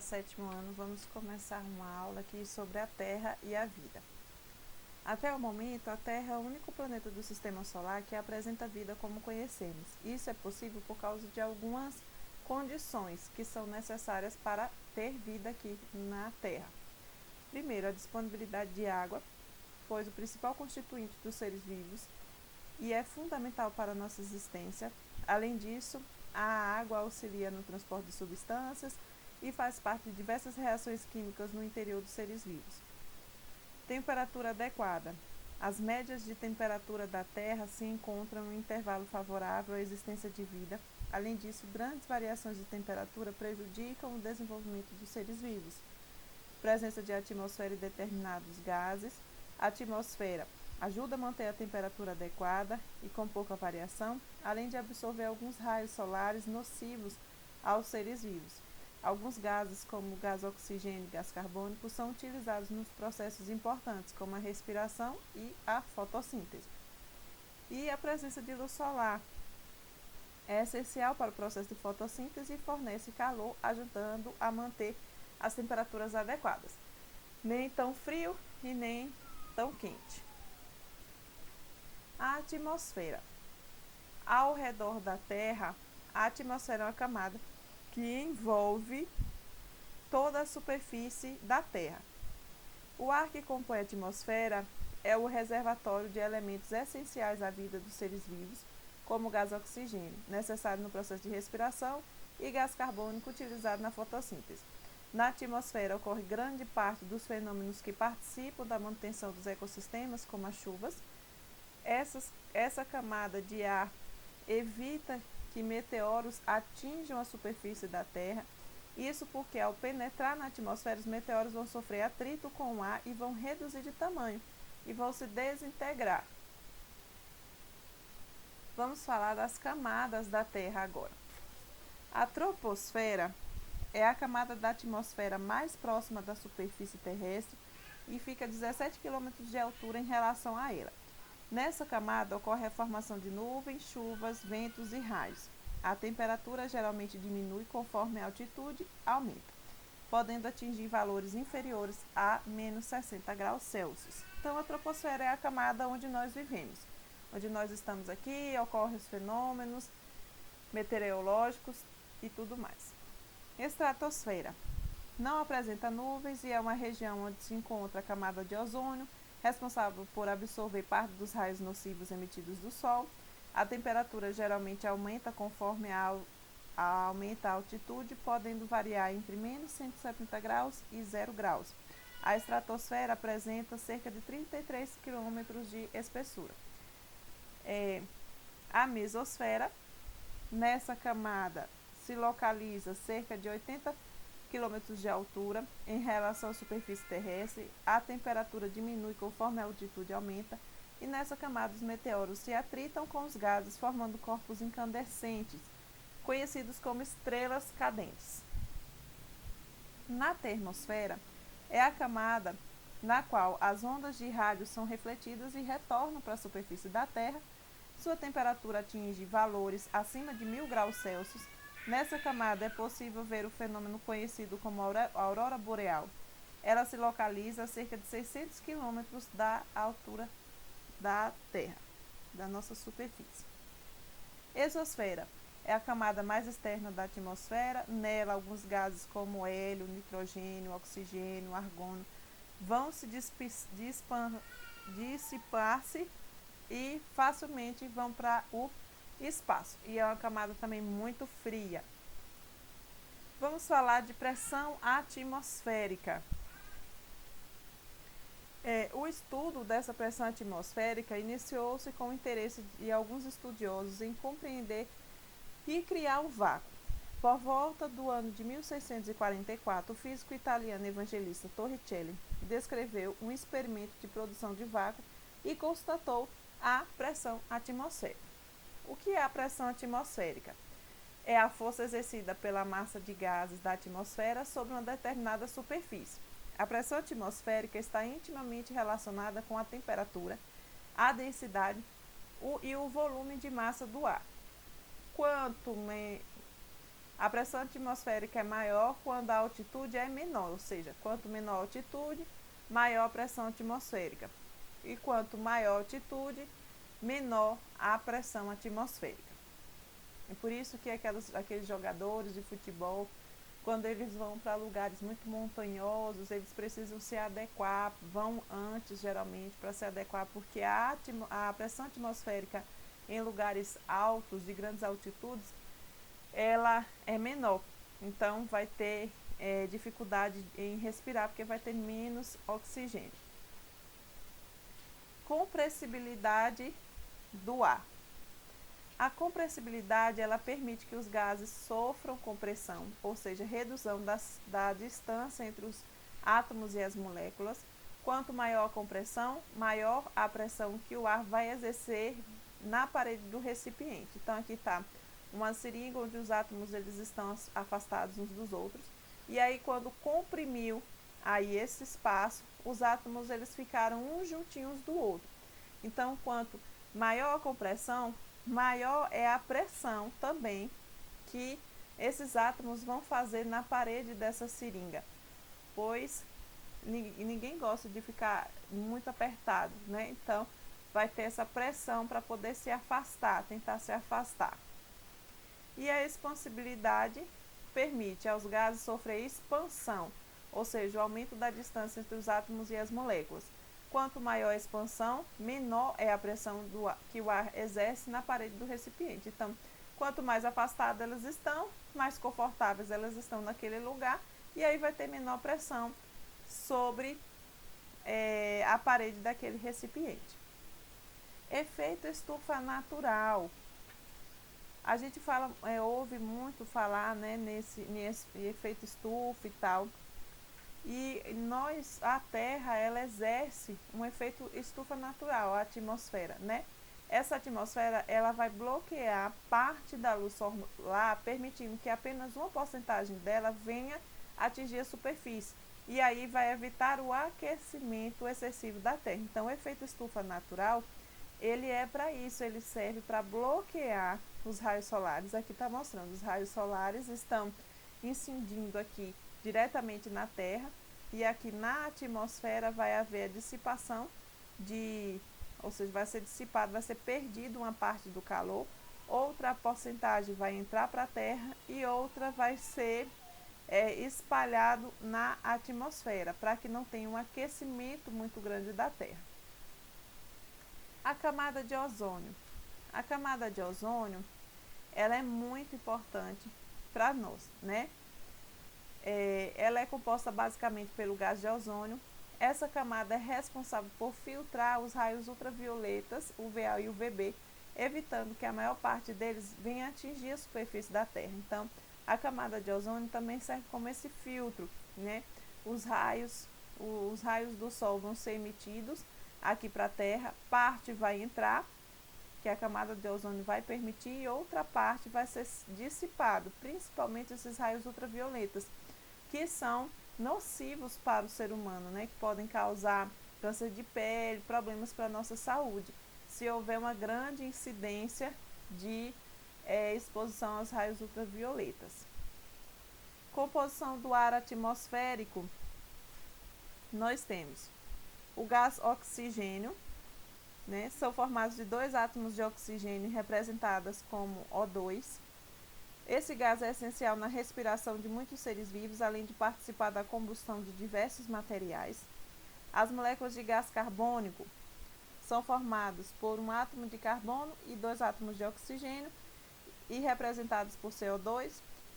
7º ano, vamos começar uma aula aqui sobre a Terra e a vida. Até o momento, a Terra é o único planeta do Sistema Solar que apresenta vida como conhecemos. Isso é possível por causa de algumas condições que são necessárias para ter vida aqui na Terra. Primeiro, a disponibilidade de água, pois o principal constituinte dos seres vivos e é fundamental para a nossa existência. Além disso, a água auxilia no transporte de substâncias e faz parte de diversas reações químicas no interior dos seres vivos. Temperatura adequada. As médias de temperatura da Terra se encontram em um intervalo favorável à existência de vida. Além disso, grandes variações de temperatura prejudicam o desenvolvimento dos seres vivos. Presença de atmosfera e determinados gases. A atmosfera ajuda a manter a temperatura adequada e com pouca variação, além de absorver alguns raios solares nocivos aos seres vivos. Alguns gases, como o gás oxigênio e gás carbônico, são utilizados nos processos importantes, como a respiração e a fotossíntese. E a presença de luz solar é essencial para o processo de fotossíntese e fornece calor, ajudando a manter as temperaturas adequadas. Nem tão frio e nem tão quente. A atmosfera. Ao redor da Terra, a atmosfera é uma camada que envolve toda a superfície da Terra. O ar que compõe a atmosfera é o reservatório de elementos essenciais à vida dos seres vivos, como o gás oxigênio, necessário no processo de respiração, e gás carbônico, utilizado na fotossíntese. Na atmosfera ocorre grande parte dos fenômenos que participam da manutenção dos ecossistemas, como as chuvas. Essa camada de ar evita que meteoros atinjam a superfície da Terra. Isso porque, ao penetrar na atmosfera, os meteoros vão sofrer atrito com o ar e vão reduzir de tamanho e vão se desintegrar. Vamos falar das camadas da Terra agora. A troposfera é a camada da atmosfera mais próxima da superfície terrestre e fica a 17 km de altura em relação a ela. Nessa camada ocorre a formação de nuvens, chuvas, ventos e raios. A temperatura geralmente diminui conforme a altitude aumenta, podendo atingir valores inferiores a menos 60 graus Celsius. Então, a troposfera é a camada onde nós vivemos. Onde nós estamos aqui, ocorrem os fenômenos meteorológicos e tudo mais. Estratosfera. Não apresenta nuvens e é uma região onde se encontra a camada de ozônio, responsável por absorver parte dos raios nocivos emitidos do Sol. A temperatura geralmente aumenta conforme aumenta a altitude, podendo variar entre menos 170 graus e 0 graus. A estratosfera apresenta cerca de 33 km de espessura. A mesosfera, nessa camada se localiza cerca de 80 km de altura em relação à superfície terrestre. A temperatura diminui conforme a altitude aumenta e nessa camada os meteoros se atritam com os gases, formando corpos incandescentes, conhecidos como estrelas cadentes. Na termosfera é a camada na qual as ondas de rádio são refletidas e retornam para a superfície da Terra. Sua temperatura atinge valores acima de 1000 graus Celsius. Nessa camada é possível ver o fenômeno conhecido como aurora boreal. Ela se localiza a cerca de 600 km da altura da Terra, da nossa superfície. Exosfera é a camada mais externa da atmosfera. Nela, alguns gases como hélio, nitrogênio, oxigênio, argônio vão se dissipar-se e facilmente vão para o espaço. E é uma camada também muito fria. Vamos falar de pressão atmosférica. O estudo dessa pressão atmosférica iniciou-se com o interesse de alguns estudiosos em compreender e criar um vácuo. Por volta do ano de 1644, o físico italiano Evangelista Torricelli descreveu um experimento de produção de vácuo e constatou a pressão atmosférica. O que é a pressão atmosférica? É a força exercida pela massa de gases da atmosfera sobre uma determinada superfície. A pressão atmosférica está intimamente relacionada com a temperatura, a densidade e o volume de massa do ar. Quanto A pressão atmosférica é maior quando a altitude é menor, ou seja, quanto menor a altitude, maior a pressão atmosférica. E quanto maior a altitude, menor a pressão atmosférica. É por isso que aqueles jogadores de futebol, quando eles vão para lugares muito montanhosos, eles precisam se adequar, vão antes geralmente para se adequar, porque a pressão atmosférica em lugares altos, de grandes altitudes, ela é menor. Então vai ter dificuldade em respirar, porque vai ter menos oxigênio. Compressibilidade do ar. A compressibilidade ela permite que os gases sofram compressão, ou seja, redução da distância entre os átomos e as moléculas. Quanto maior a compressão, maior a pressão que o ar vai exercer na parede do recipiente. Então aqui está uma seringa onde os átomos eles estão afastados uns dos outros. E aí quando comprimiu aí esse espaço, os átomos eles ficaram uns juntinhos do outro. Então quanto maior a compressão, maior é a pressão também que esses átomos vão fazer na parede dessa seringa, pois ninguém gosta de ficar muito apertado, né? Então vai ter essa pressão para poder se afastar, tentar se afastar. E a expansibilidade permite aos gases sofrer expansão, ou seja, o aumento da distância entre os átomos e as moléculas. Quanto maior a expansão, menor é a pressão que o ar exerce na parede do recipiente. Então, quanto mais afastadas elas estão, mais confortáveis elas estão naquele lugar, e aí vai ter menor pressão sobre a parede daquele recipiente. Efeito estufa natural. A gente ouve muito falar, né, nesse efeito estufa e tal. E a Terra, ela exerce um efeito estufa natural, a atmosfera, né? Essa atmosfera, ela vai bloquear parte da luz solar, permitindo que apenas uma porcentagem dela venha atingir a superfície. E aí vai evitar o aquecimento excessivo da Terra. Então, o efeito estufa natural, ele é para isso, ele serve para bloquear os raios solares. Aqui está mostrando, os raios solares estão incidindo aqui diretamente na Terra, e aqui na atmosfera vai haver a dissipação ou seja, vai ser dissipado, vai ser perdido uma parte do calor, outra porcentagem vai entrar para a Terra e outra vai ser espalhado na atmosfera, para que não tenha um aquecimento muito grande da Terra. A camada de ozônio. A camada de ozônio, ela é muito importante para nós, né? Ela é composta basicamente pelo gás de ozônio. Essa camada é responsável por filtrar os raios ultravioletas, UVA e UVB, evitando que a maior parte deles venha atingir a superfície da Terra. Então, a camada de ozônio também serve como esse filtro, né? Os raios do Sol vão ser emitidos aqui para a Terra, parte vai entrar, que a camada de ozônio vai permitir, e outra parte vai ser dissipado, principalmente esses raios ultravioletas, que são nocivos para o ser humano, né? Que podem causar câncer de pele, problemas para a nossa saúde, se houver uma grande incidência de exposição aos raios ultravioletas. Composição do ar atmosférico, nós temos o gás oxigênio, né? São formados de 2 átomos de oxigênio representados como O2. Esse gás é essencial na respiração de muitos seres vivos, além de participar da combustão de diversos materiais. As moléculas de gás carbônico são formadas por um átomo de carbono e 2 átomos de oxigênio, e representados por CO2.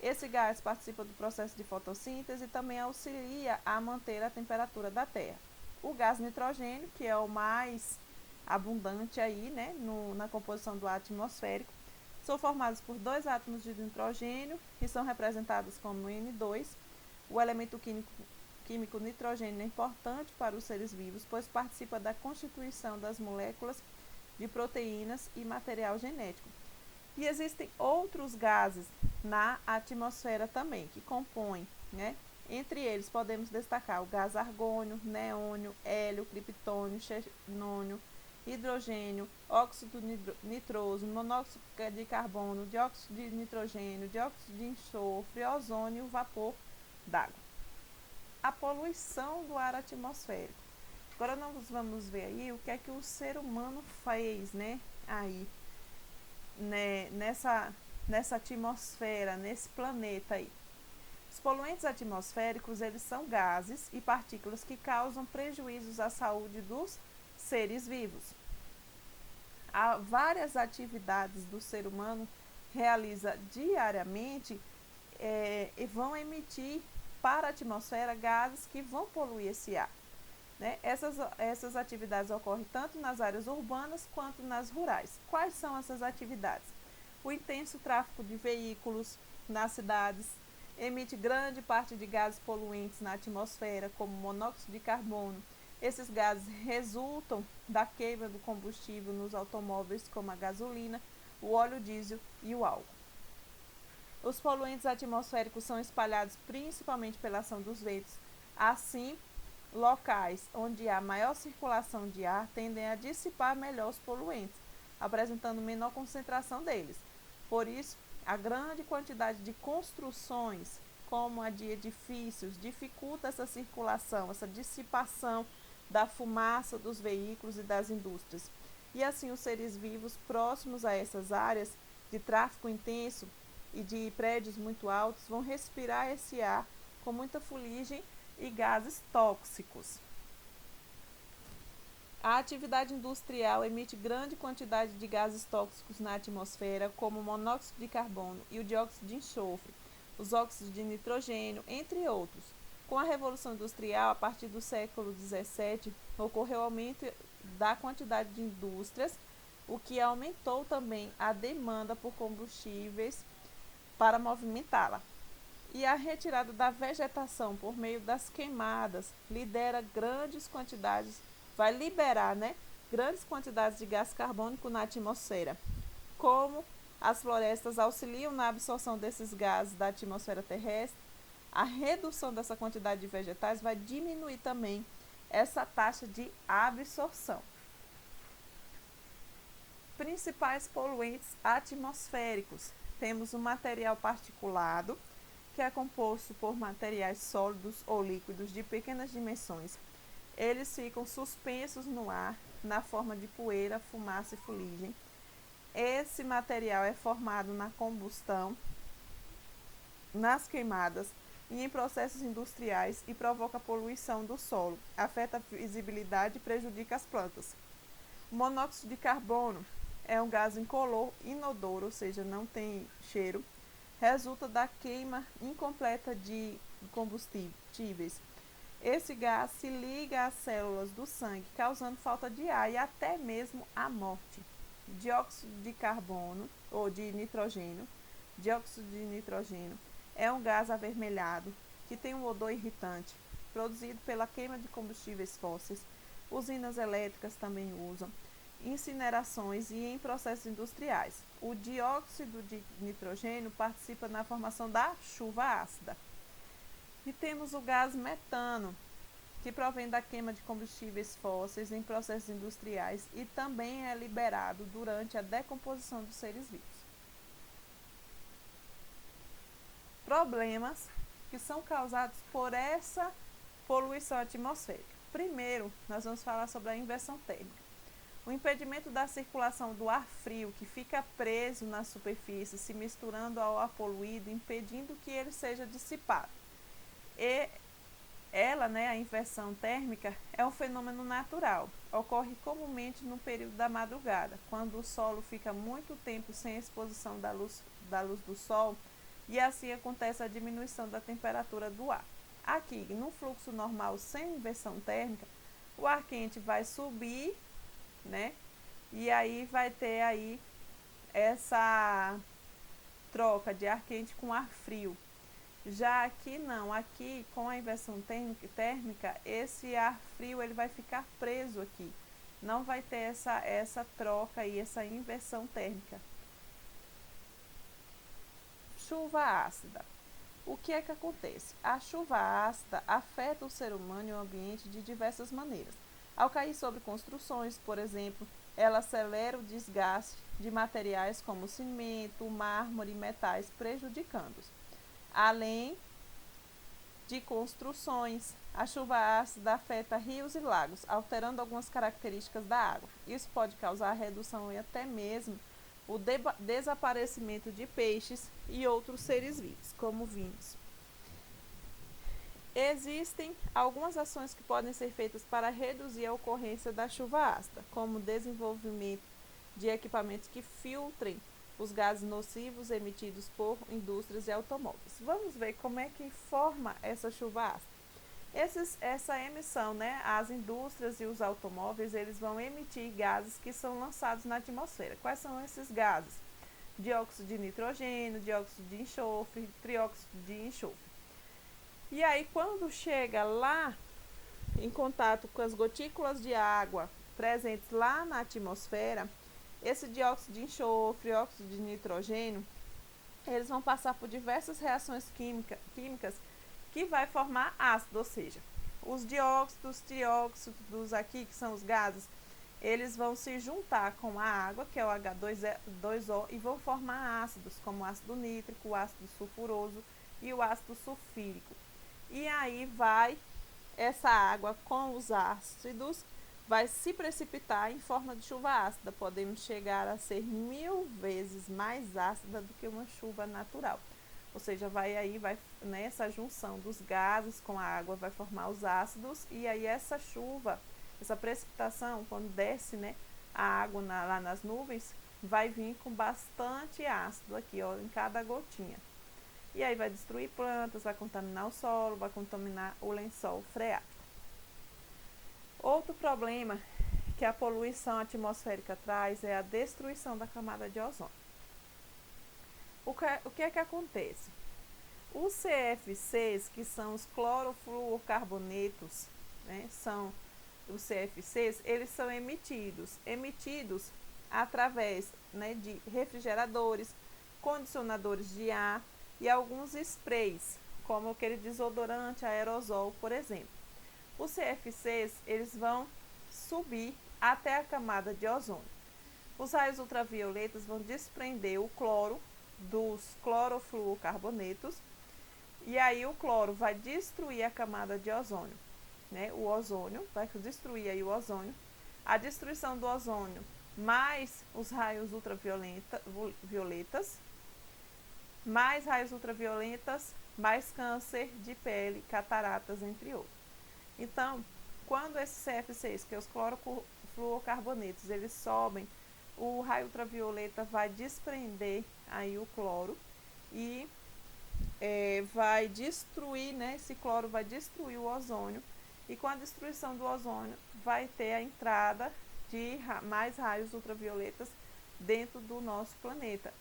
Esse gás participa do processo de fotossíntese e também auxilia a manter a temperatura da Terra. O gás nitrogênio, que é o mais abundante aí, né, na composição do ar atmosférico, são formados por 2 átomos de nitrogênio, que são representados como N2. O elemento químico nitrogênio é importante para os seres vivos, pois participa da constituição das moléculas de proteínas e material genético. E existem outros gases na atmosfera também, que compõem, né? Entre eles podemos destacar o gás argônio, neônio, hélio, criptônio, xenônio, hidrogênio, óxido nitroso, monóxido de carbono, dióxido de nitrogênio, dióxido de enxofre, ozônio e vapor d'água. A poluição do ar atmosférico. Agora nós vamos ver aí o que é que o ser humano fez, aí, nessa atmosfera, nesse planeta aí. Os poluentes atmosféricos, eles são gases e partículas que causam prejuízos à saúde dos seres vivos. Há várias atividades do ser humano realiza diariamente e vão emitir para a atmosfera gases que vão poluir esse ar. Essas atividades ocorrem tanto nas áreas urbanas quanto nas rurais. Quais são essas atividades? O intenso tráfego de veículos nas cidades emite grande parte de gases poluentes na atmosfera, como monóxido de carbono. Esses gases resultam da queima do combustível nos automóveis, como a gasolina, o óleo diesel e o álcool. Os poluentes atmosféricos são espalhados principalmente pela ação dos ventos. Assim, locais onde há maior circulação de ar tendem a dissipar melhor os poluentes, apresentando menor concentração deles. Por isso, a grande quantidade de construções, como a de edifícios, dificulta essa circulação, essa dissipação da fumaça dos veículos e das indústrias. E assim, os seres vivos próximos a essas áreas de tráfego intenso e de prédios muito altos vão respirar esse ar com muita fuligem e gases tóxicos. A atividade industrial emite grande quantidade de gases tóxicos na atmosfera, como o monóxido de carbono e o dióxido de enxofre, os óxidos de nitrogênio, entre outros. Com a Revolução Industrial, a partir do século XVII, ocorreu aumento da quantidade de indústrias, o que aumentou também a demanda por combustíveis para movimentá-la. E a retirada da vegetação por meio das queimadas vai liberar grandes quantidades de gás carbônico na atmosfera. Como as florestas auxiliam na absorção desses gases da atmosfera terrestre, a redução dessa quantidade de vegetais vai diminuir também essa taxa de absorção. Principais poluentes atmosféricos. Temos o material particulado, que é composto por materiais sólidos ou líquidos de pequenas dimensões. Eles ficam suspensos no ar, na forma de poeira, fumaça e fuligem. Esse material é formado na combustão, nas queimadas e em processos industriais e provoca poluição do solo, afeta a visibilidade e prejudica as plantas. O monóxido de carbono é um gás incolor, inodoro, ou seja, não tem cheiro, resulta da queima incompleta de combustíveis. Esse gás se liga às células do sangue, causando falta de ar e até mesmo a morte. Dióxido de carbono ou de nitrogênio. Dióxido de nitrogênio é um gás avermelhado que tem um odor irritante, produzido pela queima de combustíveis fósseis. Usinas elétricas também usam, incinerações e em processos industriais. O dióxido de nitrogênio participa na formação da chuva ácida. E temos o gás metano, que provém da queima de combustíveis fósseis em processos industriais e também é liberado durante a decomposição dos seres vivos. Problemas que são causados por essa poluição atmosférica. Primeiro, nós vamos falar sobre a inversão térmica. O impedimento da circulação do ar frio, que fica preso na superfície, se misturando ao ar poluído, impedindo que ele seja dissipado. E ela, a inversão térmica, é um fenômeno natural. Ocorre comumente no período da madrugada, quando o solo fica muito tempo sem exposição da luz do sol, e assim acontece a diminuição da temperatura do ar. Aqui, no fluxo normal sem inversão térmica, o ar quente vai subir, e aí vai ter aí essa troca de ar quente com ar frio. Já aqui não, aqui com a inversão térmica, esse ar frio ele vai ficar preso aqui. Não vai ter essa troca e essa inversão térmica. Chuva ácida. O que é que acontece? A chuva ácida afeta o ser humano e o ambiente de diversas maneiras. Ao cair sobre construções, por exemplo, ela acelera o desgaste de materiais como cimento, mármore e metais, prejudicando-os. Além de construções, a chuva ácida afeta rios e lagos, alterando algumas características da água. Isso pode causar redução e até mesmo o desaparecimento de peixes e outros seres vivos, como vimos. Existem algumas ações que podem ser feitas para reduzir a ocorrência da chuva ácida, como o desenvolvimento de equipamentos que filtrem os gases nocivos emitidos por indústrias e automóveis. Vamos ver como é que forma essa chuva ácida. Essa emissão, né, as indústrias e os automóveis, eles vão emitir gases que são lançados na atmosfera. Quais são esses gases? Dióxido de nitrogênio, dióxido de enxofre, trióxido de enxofre. E aí, quando chega lá em contato com as gotículas de água presentes lá na atmosfera, esse dióxido de enxofre, dióxido de nitrogênio, eles vão passar por diversas reações químicas que vai formar ácido, ou seja, os dióxidos, trióxidos aqui, que são os gases, eles vão se juntar com a água, que é o H2O, e vão formar ácidos, como o ácido nítrico, o ácido sulfuroso e o ácido sulfírico. E aí essa água com os ácidos vai se precipitar em forma de chuva ácida. Podemos chegar a ser 1000 vezes mais ácida do que uma chuva natural. Ou seja, essa junção dos gases com a água vai formar os ácidos, e aí essa chuva, essa precipitação, quando desce, né, a água lá nas nuvens, vai vir com bastante ácido aqui, ó, em cada gotinha. E aí vai destruir plantas, vai contaminar o solo, vai contaminar o lençol freático. Outro problema que a poluição atmosférica traz é a destruição da camada de ozônio. O que é que acontece? Os CFCs, que são os clorofluorcarbonetos, né, são os CFCs, eles são emitidos através, né, de refrigeradores, condicionadores de ar e alguns sprays, como aquele desodorante aerosol, por exemplo. Os CFCs, eles vão subir até a camada de ozônio. Os raios ultravioletas vão desprender o cloro dos clorofluorcarbonetos, e aí o cloro vai destruir a camada de ozônio, né? O ozônio vai destruir aí o ozônio. A destruição do ozônio mais os raios ultravioletas, mais raios ultravioletas, mais câncer de pele, cataratas, entre outros. Então, quando esses CFCs, que é os clorofluorcarbonetos, eles sobem, o raio ultravioleta vai desprender aí o cloro e vai destruir, né? Esse cloro vai destruir o ozônio, e com a destruição do ozônio vai ter a entrada de mais raios ultravioletas dentro do nosso planeta.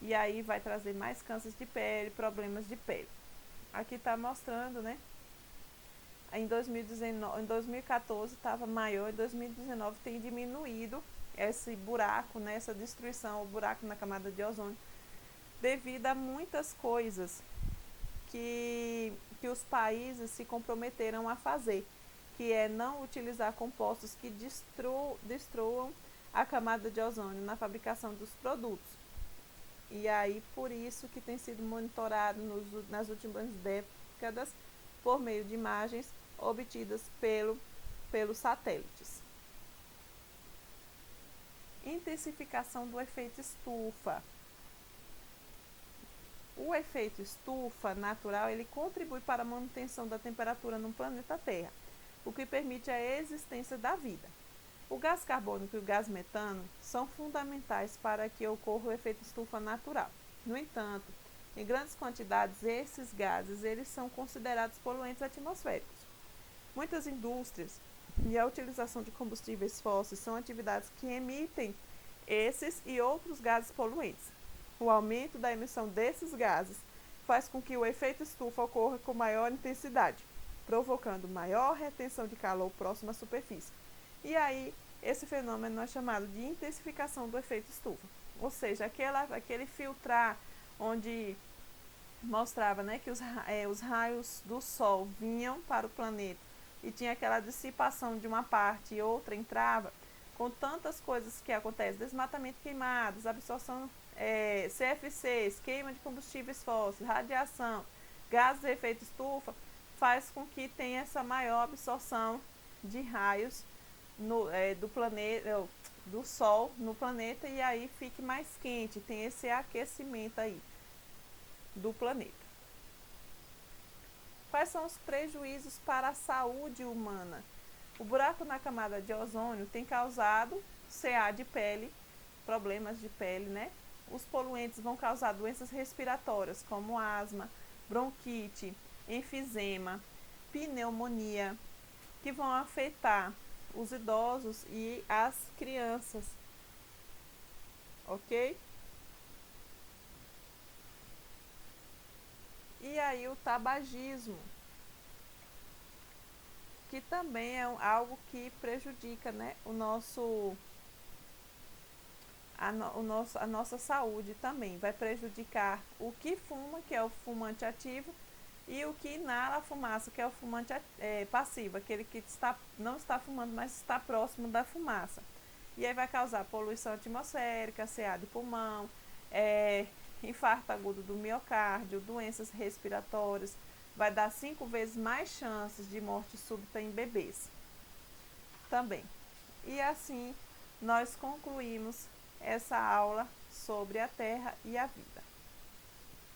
E aí vai trazer mais cânceres de pele, problemas de pele. Aqui está mostrando, né? Em 2014 estava maior, em 2019 tem diminuído esse buraco, né, essa destruição, o buraco na camada de ozônio, devido a muitas coisas que os países se comprometeram a fazer, que é não utilizar compostos que destruam a camada de ozônio na fabricação dos produtos. E aí, por isso que tem sido monitorado nas últimas décadas por meio de imagens obtidas pelos satélites. Intensificação do efeito estufa. O efeito estufa natural, ele contribui para a manutenção da temperatura no planeta Terra, o que permite a existência da vida. O gás carbônico e o gás metano são fundamentais para que ocorra o efeito estufa natural. No entanto, em grandes quantidades, esses gases eles são considerados poluentes atmosféricos. Muitas indústrias e a utilização de combustíveis fósseis são atividades que emitem esses e outros gases poluentes. O aumento da emissão desses gases faz com que o efeito estufa ocorra com maior intensidade, provocando maior retenção de calor próximo à superfície. E aí, esse fenômeno é chamado de intensificação do efeito estufa. Ou seja, aquele filtrar onde mostrava, né, que os raios do Sol vinham para o planeta e tinha aquela dissipação de uma parte e outra entrava, com tantas coisas que acontecem, desmatamento, queimadas, absorção, CFCs, queima de combustíveis fósseis, radiação, gases de efeito estufa, faz com que tenha essa maior absorção de raios do planeta, do Sol no planeta, e aí fique mais quente, tem esse aquecimento aí do planeta. Quais são os prejuízos para a saúde humana? O buraco na camada de ozônio tem causado CA de pele, problemas de pele, né? Os poluentes vão causar doenças respiratórias como asma, bronquite, enfisema, pneumonia, que vão afetar os idosos e as crianças, ok? E aí o tabagismo, que também é algo que prejudica, né, a nossa saúde também. Vai prejudicar o que fuma, que é o fumante ativo, e o que inala a fumaça, que é o fumante passivo, aquele que não está fumando, mas está próximo da fumaça. E aí vai causar poluição atmosférica, CA de pulmão, infarto agudo do miocárdio, doenças respiratórias, vai dar 5 vezes mais chances de morte súbita em bebês também. E assim nós concluímos essa aula sobre a Terra e a vida.